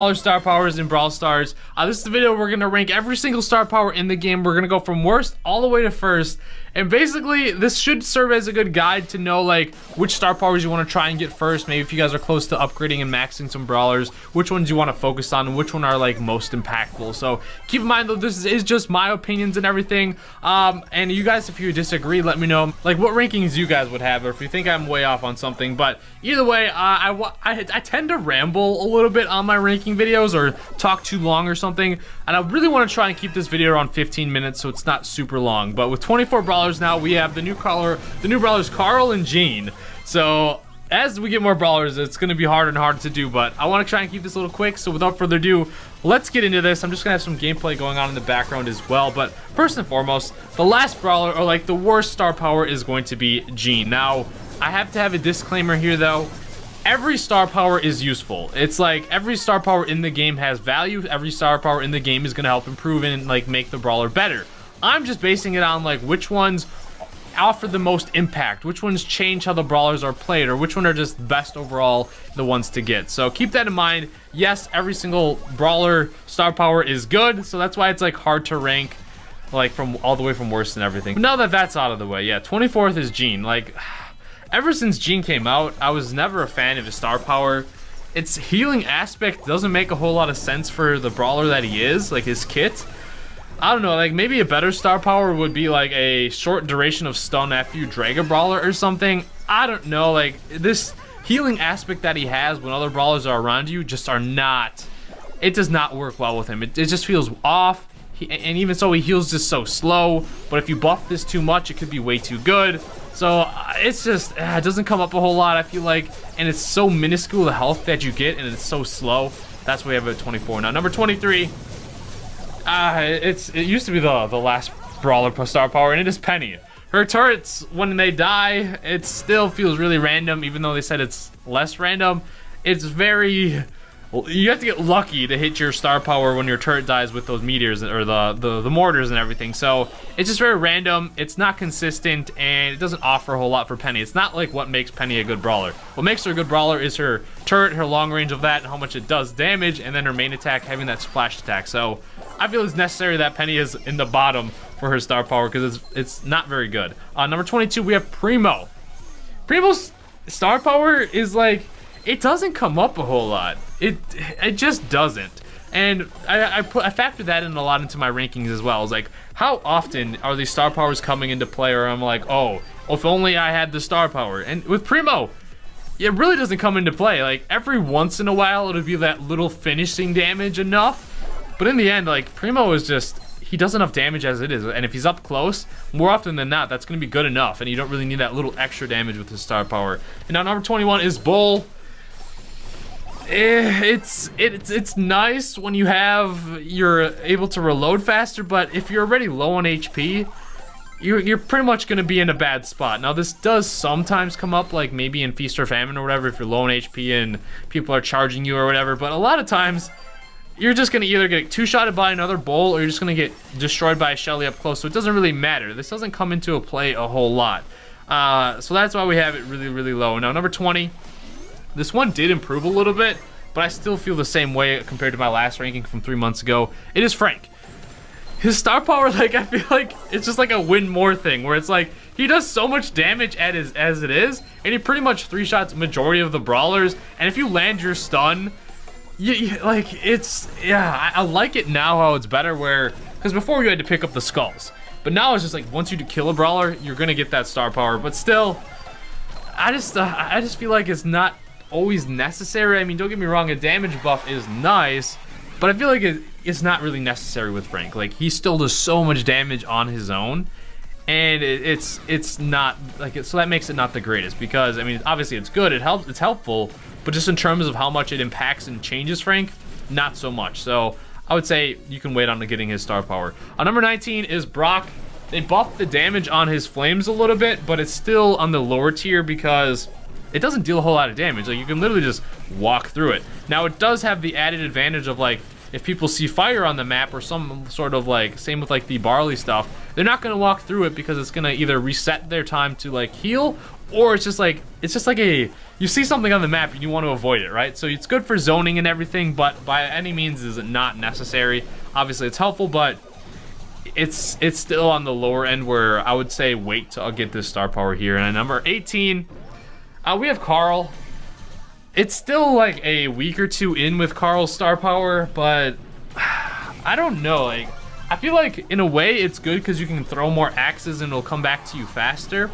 All star powers in Brawl Stars. This is the video where we're gonna rank every single star power in the game. We're gonna go from worst all the way to first, and basically this should serve as a good guide to know like which star powers you want to try and get first. Maybe if you guys are close to upgrading and maxing some brawlers, which ones you want to focus on and which one are like most impactful. So keep in mind though, this is just my opinions and everything, and you guys, if you disagree, let me know like what rankings you guys would have, or if you think I'm way off on something. But either way, I tend to ramble a little bit on my ranking videos or talk too long or something, and I really want to try and keep this video around 15 minutes so it's not super long. But with 24 brawlers now, we have the new brawlers Carl and Jean. So as we get more brawlers, it's going to be harder and harder to do, but I want to try and keep this a little quick. So without further ado, let's get into this. I'm just gonna have some gameplay going on in the background as well, but first and foremost, the last brawler, or like the worst star power, is going to be Jean. Now I have to have a disclaimer here though. Every star power is useful. It's like every star power in the game has value. Every star power in the game is going to help improve and like make the brawler better. I'm just basing it on like which ones offer the most impact, which ones change how the brawlers are played, or which one are just best overall, the ones to get. So keep that in mind. Yes, every single brawler star power is good, so that's why it's like hard to rank like from all the way from worst and everything. But now that that's out of the way, yeah, 24th is Jean. Like, ever since Jean came out, I was never a fan of his star power. Its healing aspect doesn't make a whole lot of sense for the brawler that he is, like his kit. I don't know, like maybe a better star power would be like a short duration of stun after you drag a brawler or something. I don't know, like this healing aspect that he has when other brawlers are around you just are not, it does not work well with him. It just feels off. And even so, he heals just so slow, but if you buff this too much, it could be way too good. So it's just, it doesn't come up a whole lot, I feel like, and it's so minuscule the health that you get, and it's so slow. That's why we have a 24. Now number 23, it used to be the last brawler plus star power, and it is Penny. Her turrets, when they die, it still feels really random, even though they said it's less random. It's very, you have to get lucky to hit your star power when your turret dies with those meteors or the mortars and everything. So it's just very random, it's not consistent, and it doesn't offer a whole lot for Penny. It's not like what makes Penny a good brawler. What makes her a good brawler is her turret, her long range of that, and how much it does damage, and then her main attack having that splash attack. So I feel it's necessary that Penny is in the bottom for her star power because it's not very good. Number 22, we have Primo. Primo's star power is like, it doesn't come up a whole lot. It just doesn't, and I factor that in a lot into my rankings as well. It's like, how often are these star powers coming into play, or I'm like, oh, if only I had the star power. And with Primo, it really doesn't come into play. Like every once in a while, it'll be that little finishing damage enough, but in the end, like Primo is just, he does enough damage as it is, and if he's up close, more often than not, that's gonna be good enough, and you don't really need that little extra damage with his star power. And now number 21 is Bull. It's nice when you're able to reload faster, but if you're already low on HP, you're pretty much gonna be in a bad spot. Now this does sometimes come up, like maybe in Feast or Famine or whatever, if you're low on HP and people are charging you or whatever, but a lot of times you're just gonna either get two-shotted by another Bull, or you're just gonna get destroyed by a Shelly up close, so it doesn't really matter. This doesn't come into a play a whole lot, so that's why we have it really, really low. Now number 20, this one did improve a little bit, but I still feel the same way compared to my last ranking from 3 months ago. It is Frank. His star power, like, I feel like it's just like a win more thing, where it's like he does so much damage as it is, and he pretty much three-shots majority of the brawlers, and if you land your stun, like, it's, yeah, I like it now how it's better, where, because before you had to pick up the skulls, but now it's just like once you kill a brawler, you're gonna get that star power. But still, I just feel like it's not always necessary. I mean, don't get me wrong, a damage buff is nice, but I feel like it's not really necessary with Frank. Like, he still does so much damage on his own, and it's not like so that makes it not the greatest, because I mean, obviously it's good, it's helpful, but just in terms of how much it impacts and changes Frank, not so much. So I would say you can wait on getting his star power. Number 19 is Brock. They buffed the damage on his flames a little bit, but it's still on the lower tier because it doesn't deal a whole lot of damage. Like, you can literally just walk through it. Now, it does have the added advantage of, like, if people see fire on the map or some sort of like, same with like the barley stuff, they're not gonna walk through it because it's gonna either reset their time to like heal, or it's just like a, you see something on the map and you want to avoid it, right? So it's good for zoning and everything, but by any means is it not necessary. Obviously it's helpful, but it's still on the lower end, where I would say wait till I'll get this star power here. And at number 18, we have Carl. It's still like a week or two in with Carl's star power, but I don't know, like I feel like in a way it's good because you can throw more axes and it'll come back to you faster.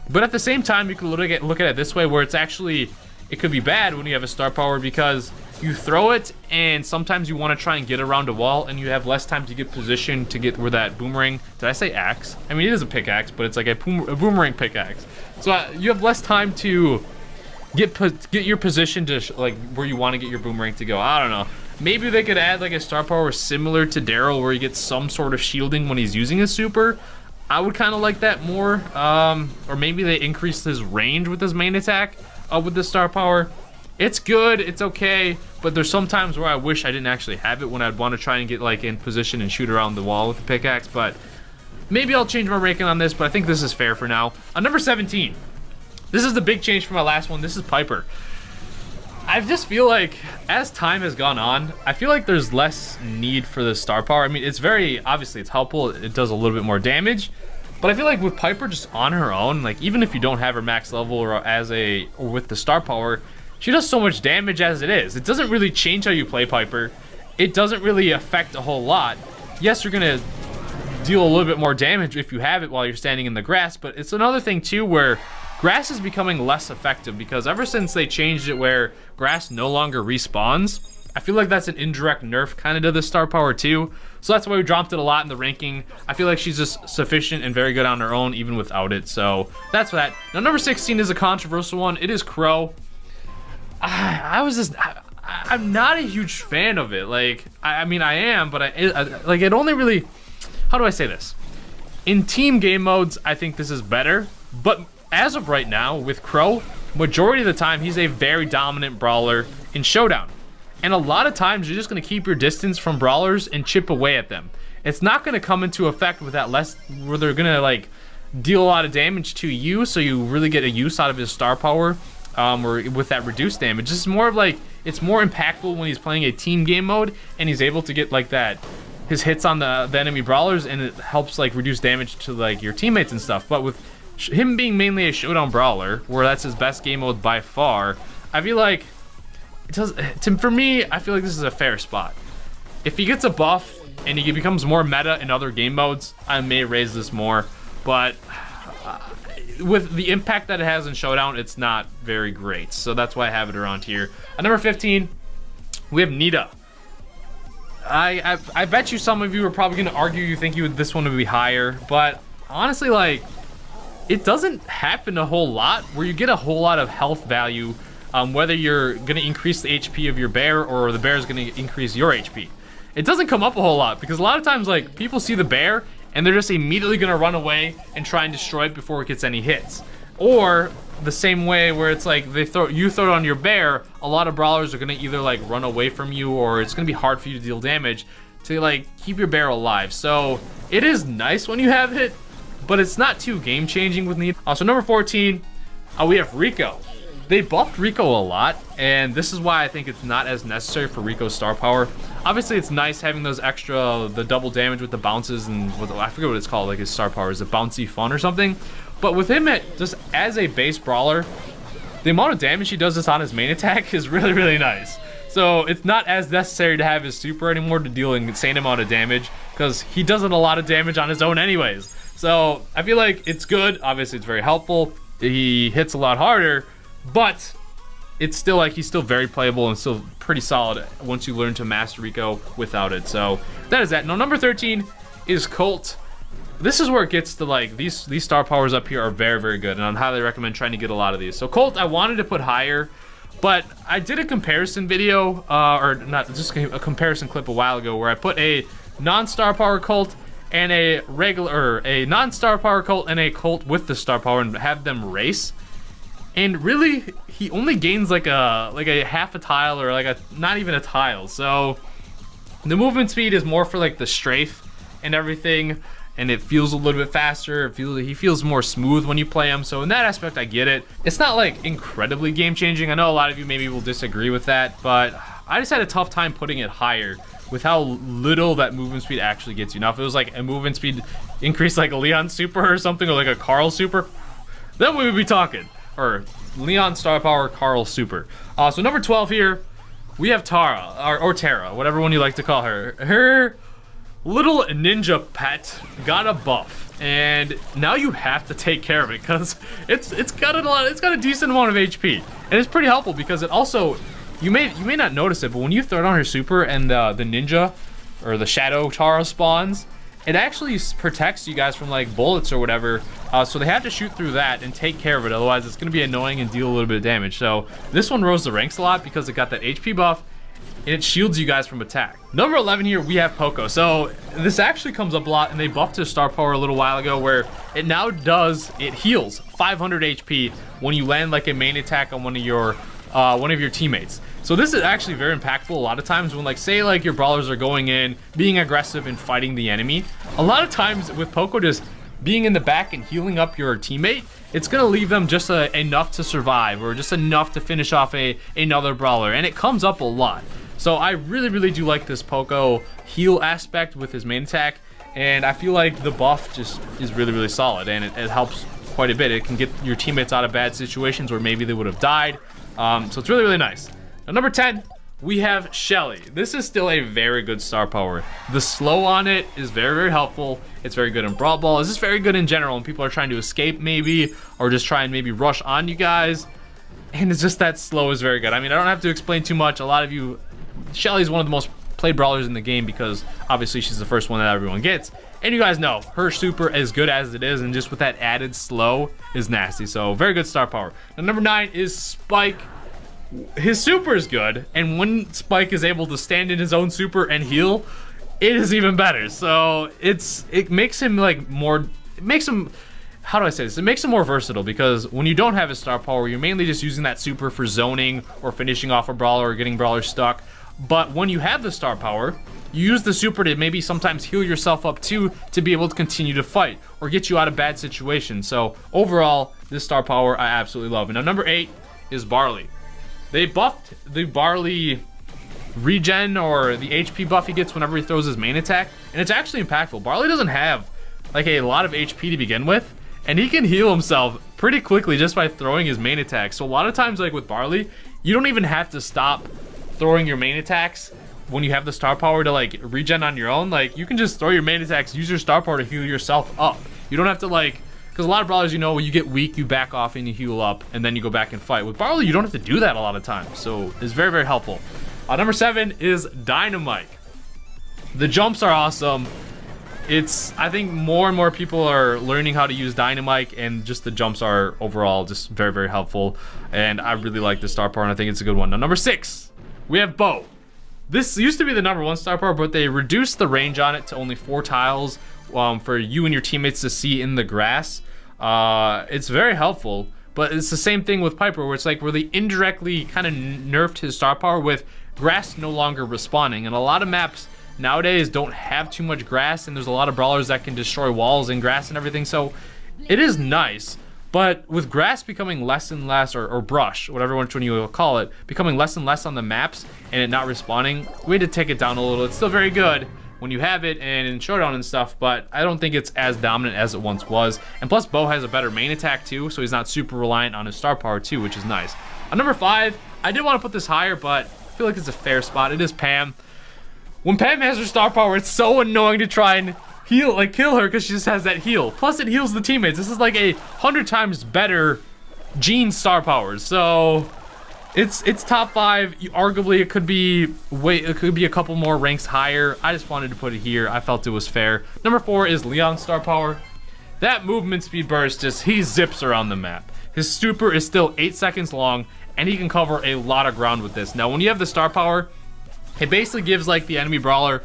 But at the same time, you can look at it this way, where it's actually, it could be bad when you have a star power, because you throw it and sometimes you want to try and get around a wall and you have less time to get positioned to get where that boomerang, did I say axe? I mean, it is a pickaxe, but it's like a boomerang pickaxe. So you have less time to get your position to like where you want to get your boomerang to go. I don't know. Maybe they could add like a star power similar to Daryl, where he gets some sort of shielding when he's using his super. I would kind of like that more. Or maybe they increase his range with his main attack with the star power. It's good, it's okay, but there's some times where I wish I didn't actually have it, when I'd want to try and get like in position and shoot around the wall with the pickaxe. But maybe I'll change my ranking on this, but I think this is fair for now. On number 17, this is the big change from my last one. This is Piper. I just feel like as time has gone on, I feel like there's less need for the star power. I mean, it's very, obviously it's helpful, it does a little bit more damage, but I feel like with Piper just on her own, like even if you don't have her max level or with the star power, she does so much damage as it is. It doesn't really change how you play Piper. It doesn't really affect a whole lot. Yes, you're gonna deal a little bit more damage if you have it while you're standing in the grass, but it's another thing too where grass is becoming less effective, because ever since they changed it where grass no longer respawns, I feel like that's an indirect nerf kind of to the star power too. So that's why we dropped it a lot in the ranking. I feel like she's just sufficient and very good on her own even without it. So that's that. Now number 16 is a controversial one. It is Crow. I'm not a huge fan of it. Like, I mean, I am, but like it only really, how do I say this? In team game modes, I think this is better, but as of right now, with Crow, majority of the time, he's a very dominant brawler in Showdown. And a lot of times, you're just going to keep your distance from brawlers and chip away at them. It's not going to come into effect with that where they're going to like deal a lot of damage to you, so you really get a use out of his star power, or with that reduced damage. It's more of like, it's more impactful when he's playing a team game mode and he's able to get like that, his hits on the enemy brawlers, and it helps like reduce damage to like your teammates and stuff. But with him being mainly a Showdown brawler, where that's his best game mode by far, I feel like it does. For me, I feel like this is a fair spot. If he gets a buff and he becomes more meta in other game modes, I may raise this more. But with the impact that it has in Showdown, it's not very great. So that's why I have it around here. At number 15, we have Nita. I bet you some of you are probably going to argue you think this one would be higher, but honestly, like, it doesn't happen a whole lot where you get a whole lot of health value, whether you're going to increase the HP of your bear or the bear is going to increase your HP. It doesn't come up a whole lot, because a lot of times, like, people see the bear and they're just immediately going to run away and try and destroy it before it gets any hits. Or the same way where it's like you throw it on your bear, a lot of brawlers are going to either like run away from you, or it's going to be hard for you to deal damage to like keep your bear alive. So it is nice when you have it, but it's not too game changing with Nita. So number 14, we have Rico. They buffed Rico a lot, and this is why I think it's not as necessary for Rico's star power. Obviously, it's nice having those the double damage with the bounces, and I forget what it's called, like his star power. Is it bouncy fun or something? But with him, just as a base brawler, the amount of damage he does this on his main attack is really, really nice. So it's not as necessary to have his super anymore to deal an insane amount of damage, because he doesn't a lot of damage on his own anyways. So I feel like it's good. Obviously, it's very helpful. He hits a lot harder, but it's still like he's still very playable and still pretty solid once you learn to master Rico without it. So that is that. Now number 13 is Colt. This is where it gets to like these star powers up here are very, very good, and I'd highly recommend trying to get a lot of these. So Colt, I wanted to put higher, but I did a comparison video, or not, just a comparison clip a while ago where I put a non-star power Colt and a non-star power Colt and a Colt with the star power and have them race. And really, he only gains like a half a tile, or like not even a tile. So The movement speed is more for like the strafe and everything, and it feels a little bit faster. He feels more smooth when you play him. So in that aspect, I get it. It's not like incredibly game changing. I know a lot of you maybe will disagree with that, but I just had a tough time putting it higher with how little that movement speed actually gets you. Now, if it was like a movement speed increase like a Leon super or something, or like a Carl super, then we would be talking. Or Leon star power, Carl super. So number 12 here, we have Tara, or Tara, whatever one you like to call her. Her little ninja pet got a buff, and now you have to take care of it because it's got a decent amount of HP, and it's pretty helpful because it also, you may not notice it, but when you throw it on her super and the ninja or the shadow Tara spawns, it actually protects you guys from like bullets or whatever. So they have to shoot through that and take care of it, otherwise it's gonna be annoying and deal a little bit of damage. So this one rose the ranks a lot because it got that HP buff and it shields you guys from attack. Number 11 here, we have Poco. So this actually comes up a lot, and they buffed his star power a little while ago where it now it heals 500 HP when you land like a main attack on one of your teammates. So this is actually very impactful a lot of times when, like, say like your brawlers are going in, being aggressive and fighting the enemy. A lot of times with Poco just being in the back and healing up your teammate, it's gonna leave them just enough to survive, or just enough to finish off another brawler, and it comes up a lot. So I really do like this Poco heal aspect with his main attack, and I feel like the buff just is really solid, and it helps quite a bit. It can get your teammates out of bad situations where maybe they would have died. So it's really nice. Now, number 10, we have Shelly. This is still a very good star power. The slow on it is very helpful. It's very good in Brawl Ball. It's just very good in general when people are trying to escape maybe, or just try and maybe rush on you guys. And it's just that slow is very good. I mean, I don't have to explain too much. A lot of you, Shelly's one of the most played brawlers in the game because obviously she's the first one that everyone gets. And you guys know her super, as good as it is, and just with that added slow, is nasty. So very good star power. Now number 9 is Spike. His super is good, and when Spike is able to stand in his own super and heal, it is even better. So it makes him like more, it makes him, how do I say this? It makes him more versatile, because when you don't have his star power, you're mainly just using that super for zoning or finishing off a brawler or getting brawlers stuck. But when you have the star power, you use the super to maybe sometimes heal yourself up too, to be able to continue to fight or get you out of bad situations. So overall, this star power I absolutely love. And now number 8 is Barley. They buffed the Barley regen, or the HP buff he gets whenever he throws his main attack, and it's actually impactful. Barley doesn't have like a lot of HP to begin with, and he can heal himself pretty quickly just by throwing his main attack. So a lot of times, like with Barley, you don't even have to stop throwing your main attacks when you have the star power to like regen on your own. Like, you can just throw your main attacks, use your star power to heal yourself up. You don't have to, like, because a lot of brawlers, you know, when you get weak, you back off and you heal up, and then you go back and fight. With Brawler, you don't have to do that a lot of times, so it's very helpful. Number 7 is Dynamite. The jumps are awesome. I think more and more people are learning how to use Dynamite, and just the jumps are overall just very helpful. And I really like the star power, and I think it's a good one. Now, number 6, we have Bo. This used to be the number 1 star power, but they reduced the range on it to only 4 tiles for you and your teammates to see in the grass. It's very helpful, but it's the same thing with Piper, where it's like where they indirectly kind of nerfed his star power with grass no longer respawning. And a lot of maps nowadays don't have too much grass, and there's a lot of brawlers that can destroy walls and grass and everything, so it is nice. But with grass becoming less and less, or brush, whatever one you will call it, becoming less and less on the maps and it not respawning, we had to take it down a little. It's still very good when you have it and in showdown and stuff, but I don't think it's as dominant as it once was. And plus, Bo has a better main attack too, so he's not super reliant on his star power too, which is nice. On number 5, I did want to put this higher, but I feel like it's a fair spot. It is Pam. When Pam has her star power, it's so annoying to try and kill her, because she just has that heal. Plus, it heals the teammates. This is like 100 times better Jean star powers. So it's top 5. Arguably, it could be a couple more ranks higher. I just wanted to put it here. I felt it was fair. Number 4 is Leon's star power. That movement speed burst, he zips around the map. His super is still 8 seconds long, and he can cover a lot of ground with this. Now, when you have the star power, it basically gives like the enemy brawler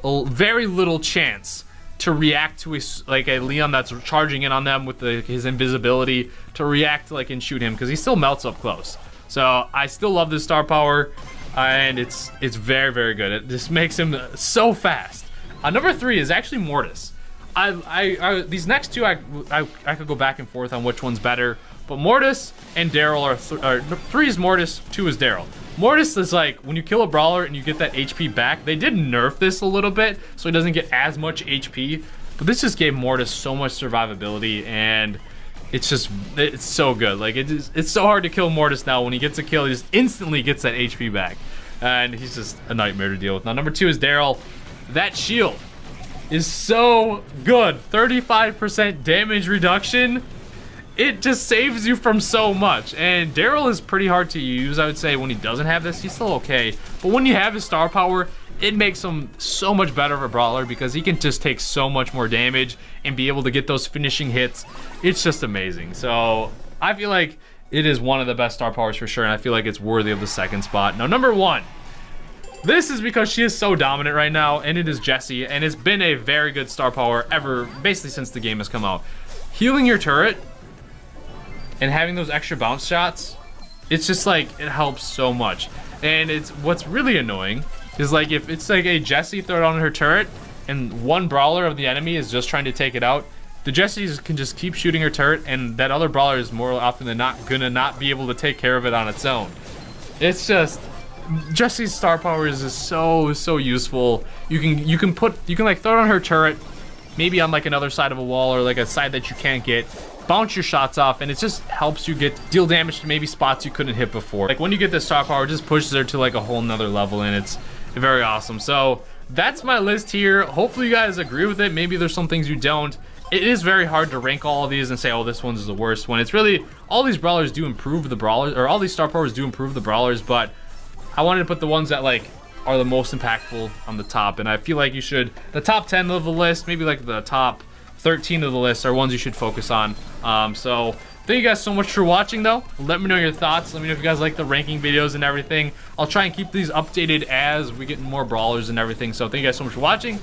a very little chance to react to a Leon that's charging in on them with his invisibility, to react and shoot him, because he still melts up close. So I still love this star power. and it's very, very good. It just makes him so fast. Number 3 is actually Mortis. These next two I could go back and forth on which one's better, but Mortis and Daryl are 3 is Mortis, 2 is Daryl. Mortis is like when you kill a brawler and you get that HP back. They did nerf this a little bit so he doesn't get as much HP, but this just gave Mortis so much survivability, and it's so good. Like it's so hard to kill Mortis now. When he gets a kill, he just instantly gets that HP back, and he's just a nightmare to deal with. Now number 2 is Daryl. That shield is so good. 35% damage reduction. It just saves you from so much. And Daryl is pretty hard to use, I would say. When he doesn't have this, he's still okay. But when you have his star power, it makes him so much better of a brawler because he can just take so much more damage and be able to get those finishing hits. It's just amazing. So I feel like it is one of the best star powers for sure, and I feel like it's worthy of the 2nd spot. Now number 1. This is because she is so dominant right now, and it is Jessie, and it's been a very good star power ever, basically since the game has come out. Healing your turret and having those extra bounce shots, it's just like, it helps so much. And it's what's really annoying is like if it's like a Jessie throw it on her turret and one brawler of the enemy is just trying to take it out, the Jessie can just keep shooting her turret, and that other brawler is more often than not gonna not be able to take care of it on its own. It's just, Jessie's star power is just so useful. You can like throw it on her turret, maybe on like another side of a wall or like a side that you can't get, bounce your shots off, and it just helps you deal damage to maybe spots you couldn't hit before. Like when you get this star power, it just pushes her to like a whole nother level, and it's very awesome. So that's my list here. Hopefully you guys agree with it. Maybe there's some things you don't. It is very hard to rank all of these and say, oh, this one's the worst, when it's really all these brawlers do improve the brawlers, or all these star powers do improve the brawlers, but I wanted to put the ones that like are the most impactful on the top, and I feel like you should, the top 10 of the list, maybe like the top 13 of the list are ones you should focus on. So thank you guys so much for watching though. Let me know your thoughts. Let me know if you guys like the ranking videos and everything. I'll try and keep these updated as we get more brawlers and everything. So thank you guys so much for watching.